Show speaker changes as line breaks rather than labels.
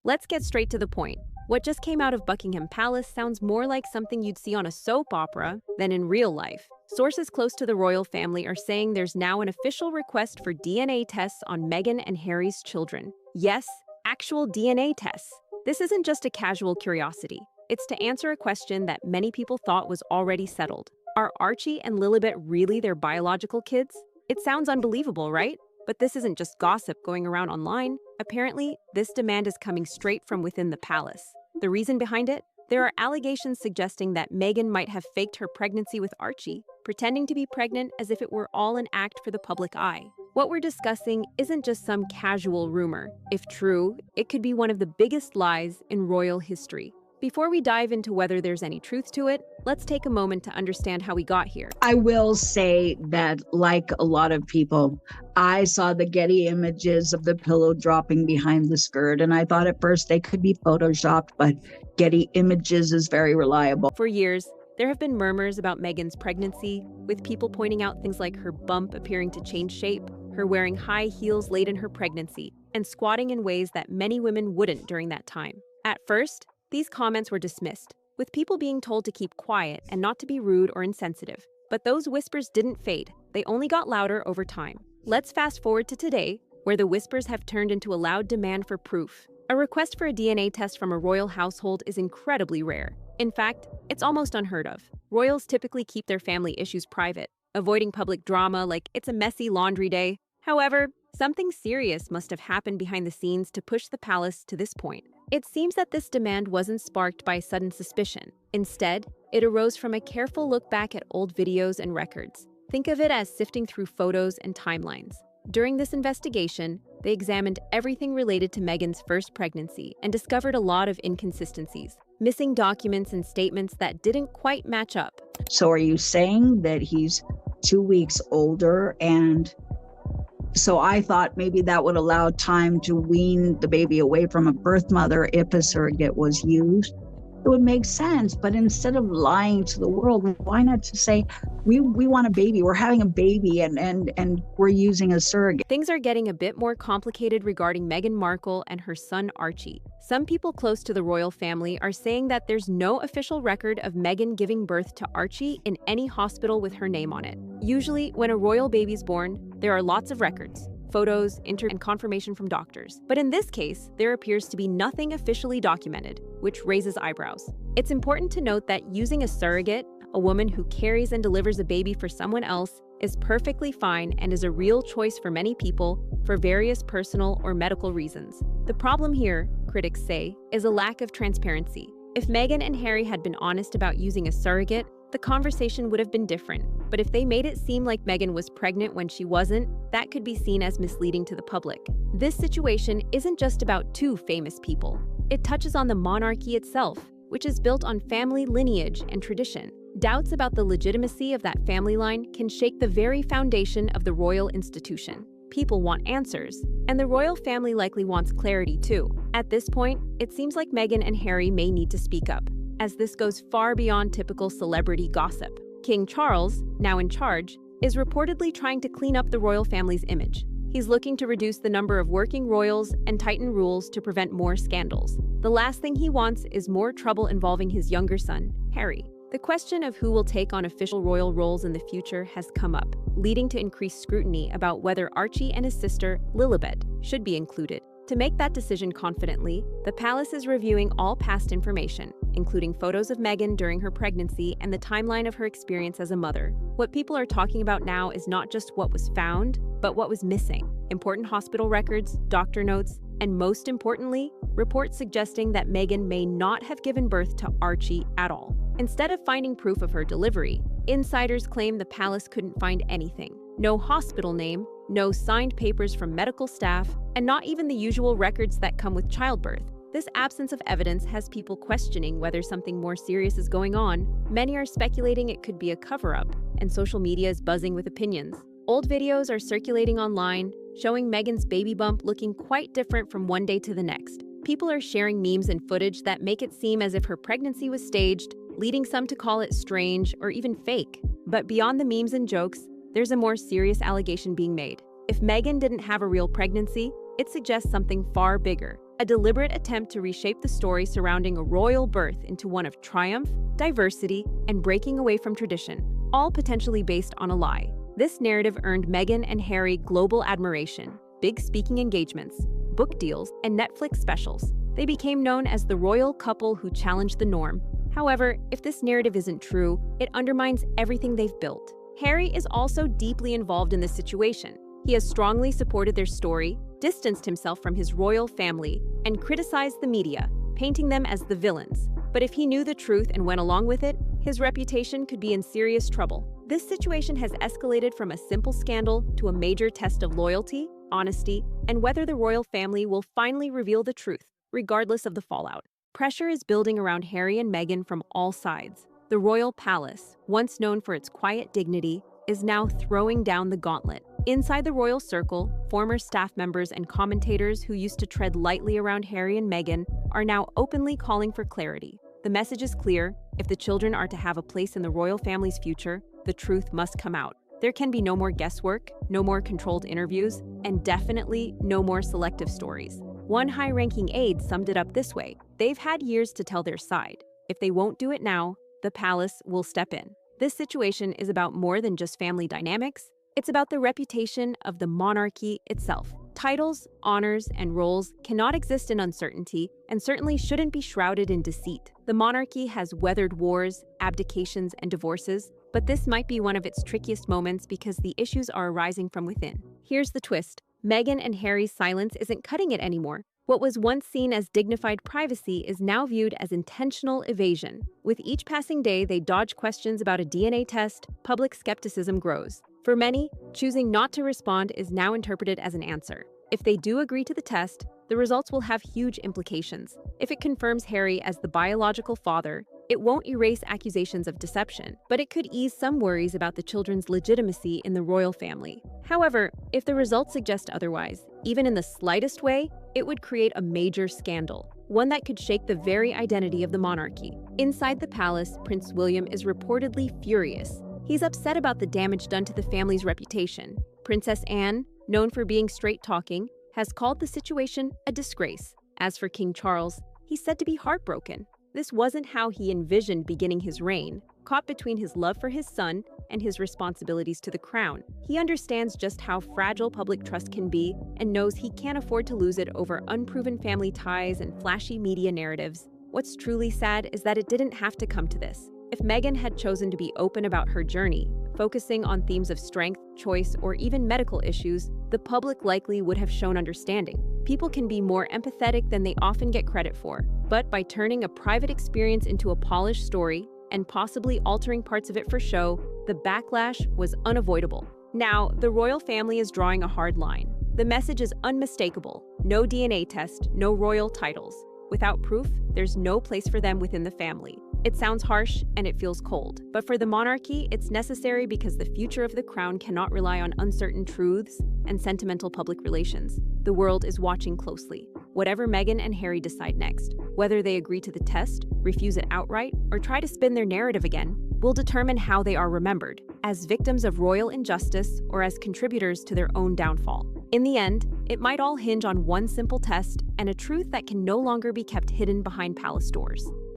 Let's get straight to the point. What just came out of Buckingham Palace sounds more like something you'd see on a soap opera than in real life. Sources close to the royal family are saying there's now an official request for DNA tests on Meghan and Harry's children. Yes, actual DNA tests. This isn't just a casual curiosity. It's to answer a question that many people thought was already settled. Are Archie and Lilibet really their biological kids? It sounds unbelievable, right? But this isn't just gossip going around online. Apparently, this demand is coming straight from within the palace. The reason behind it? There are allegations suggesting that Meghan might have faked her pregnancy with Archie, pretending to be pregnant as if it were all an act for the public eye. What we're discussing isn't just some casual rumor. If true, it could be one of the biggest lies in royal history. Before we dive into whether there's any truth to it, let's take a moment to understand how we got here.
I will say that, like a lot of people, I saw the Getty images of the pillow dropping behind the skirt, and I thought at first they could be photoshopped, but Getty Images is very reliable.
For years, there have been murmurs about Meghan's pregnancy, with people pointing out things like her bump appearing to change shape, her wearing high heels late in her pregnancy, and squatting in ways that many women wouldn't during that time. At first, these comments were dismissed, with people being told to keep quiet and not to be rude or insensitive. But those whispers didn't fade. They only got louder over time. Let's fast forward to today, where the whispers have turned into a loud demand for proof. A request for a DNA test from a royal household is incredibly rare. In fact, it's almost unheard of. Royals typically keep their family issues private, avoiding public drama like it's a messy laundry day. However, something serious must have happened behind the scenes to push the palace to this point. It seems that this demand wasn't sparked by sudden suspicion. Instead, it arose from a careful look back at old videos and records. Think of it as sifting through photos and timelines. During this investigation, they examined everything related to Meghan's first pregnancy and discovered a lot of inconsistencies, missing documents and statements that didn't quite match up.
So are you saying that he's 2 weeks older? And so I thought maybe that would allow time to wean the baby away from a birth mother if a surrogate was used. It would make sense, but instead of lying to the world, why not just say, we want a baby, we're having a baby, and we're using a surrogate.
Things are getting a bit more complicated regarding Meghan Markle and her son Archie. Some people close to the royal family are saying that there's no official record of Meghan giving birth to Archie in any hospital with her name on it. Usually, when a royal baby's born, there are lots of records. Photos, and confirmation from doctors. But in this case, there appears to be nothing officially documented, which raises eyebrows. It's important to note that using a surrogate, a woman who carries and delivers a baby for someone else, is perfectly fine and is a real choice for many people for various personal or medical reasons. The problem here, critics say, is a lack of transparency. If Meghan and Harry had been honest about using a surrogate, the conversation would have been different. But if they made it seem like Meghan was pregnant when she wasn't, that could be seen as misleading to the public. This situation isn't just about two famous people. It touches on the monarchy itself, which is built on family lineage and tradition. Doubts about the legitimacy of that family line can shake the very foundation of the royal institution. People want answers, and the royal family likely wants clarity too. At this point, it seems like Meghan and Harry may need to speak up, as this goes far beyond typical celebrity gossip. King Charles, now in charge, is reportedly trying to clean up the royal family's image. He's looking to reduce the number of working royals and tighten rules to prevent more scandals. The last thing he wants is more trouble involving his younger son, Harry. The question of who will take on official royal roles in the future has come up, leading to increased scrutiny about whether Archie and his sister, Lilibet, should be included. To make that decision confidently, the palace is reviewing all past information, including photos of Meghan during her pregnancy and the timeline of her experience as a mother. What people are talking about now is not just what was found, but what was missing. Important hospital records, doctor notes, and most importantly, reports suggesting that Meghan may not have given birth to Archie at all. Instead of finding proof of her delivery, insiders claim the palace couldn't find anything. No hospital name, no signed papers from medical staff, and not even the usual records that come with childbirth. This absence of evidence has people questioning whether something more serious is going on. Many are speculating it could be a cover-up, and social media is buzzing with opinions. Old videos are circulating online, showing Meghan's baby bump looking quite different from one day to the next. People are sharing memes and footage that make it seem as if her pregnancy was staged, leading some to call it strange or even fake. But beyond the memes and jokes, there's a more serious allegation being made. If Meghan didn't have a real pregnancy, it suggests something far bigger: a deliberate attempt to reshape the story surrounding a royal birth into one of triumph, diversity, and breaking away from tradition, all potentially based on a lie. This narrative earned Meghan and Harry global admiration, big speaking engagements, book deals, and Netflix specials. They became known as the royal couple who challenged the norm. However, if this narrative isn't true, it undermines everything they've built. Harry is also deeply involved in this situation. He has strongly supported their story, distanced himself from his royal family, and criticized the media, painting them as the villains. But if he knew the truth and went along with it, his reputation could be in serious trouble. This situation has escalated from a simple scandal to a major test of loyalty, honesty, and whether the royal family will finally reveal the truth, regardless of the fallout. Pressure is building around Harry and Meghan from all sides. The royal palace, once known for its quiet dignity, is now throwing down the gauntlet. Inside the royal circle, former staff members and commentators who used to tread lightly around Harry and Meghan are now openly calling for clarity. The message is clear: if the children are to have a place in the royal family's future, the truth must come out. There can be no more guesswork, no more controlled interviews, and definitely no more selective stories. One high-ranking aide summed it up this way: they've had years to tell their side. If they won't do it now, the palace will step in. This situation is about more than just family dynamics. It's about the reputation of the monarchy itself. Titles, honors, and roles cannot exist in uncertainty and certainly shouldn't be shrouded in deceit. The monarchy has weathered wars, abdications, and divorces, but this might be one of its trickiest moments because the issues are arising from within. Here's the twist: Meghan and Harry's silence isn't cutting it anymore. What was once seen as dignified privacy is now viewed as intentional evasion. With each passing day they dodge questions about a DNA test, public skepticism grows. For many, choosing not to respond is now interpreted as an answer. If they do agree to the test, the results will have huge implications. If it confirms Harry as the biological father, it won't erase accusations of deception, but it could ease some worries about the children's legitimacy in the royal family. However, if the results suggest otherwise, even in the slightest way, it would create a major scandal, one that could shake the very identity of the monarchy. Inside the palace, Prince William is reportedly furious. He's upset about the damage done to the family's reputation. Princess Anne, known for being straight-talking, has called the situation a disgrace. As for King Charles, he's said to be heartbroken. This wasn't how he envisioned beginning his reign. Caught between his love for his son and his responsibilities to the crown, he understands just how fragile public trust can be and knows he can't afford to lose it over unproven family ties and flashy media narratives. What's truly sad is that it didn't have to come to this. If Meghan had chosen to be open about her journey, focusing on themes of strength, choice, or even medical issues, the public likely would have shown understanding. People can be more empathetic than they often get credit for, but by turning a private experience into a polished story and possibly altering parts of it for show, the backlash was unavoidable. Now, the royal family is drawing a hard line. The message is unmistakable: no DNA test, no royal titles. Without proof, there's no place for them within the family. It sounds harsh and it feels cold, but for the monarchy, it's necessary because the future of the crown cannot rely on uncertain truths and sentimental public relations. The world is watching closely. Whatever Meghan and Harry decide next, whether they agree to the test, refuse it outright, or try to spin their narrative again, will determine how they are remembered, as victims of royal injustice or as contributors to their own downfall. In the end, it might all hinge on one simple test and a truth that can no longer be kept hidden behind palace doors.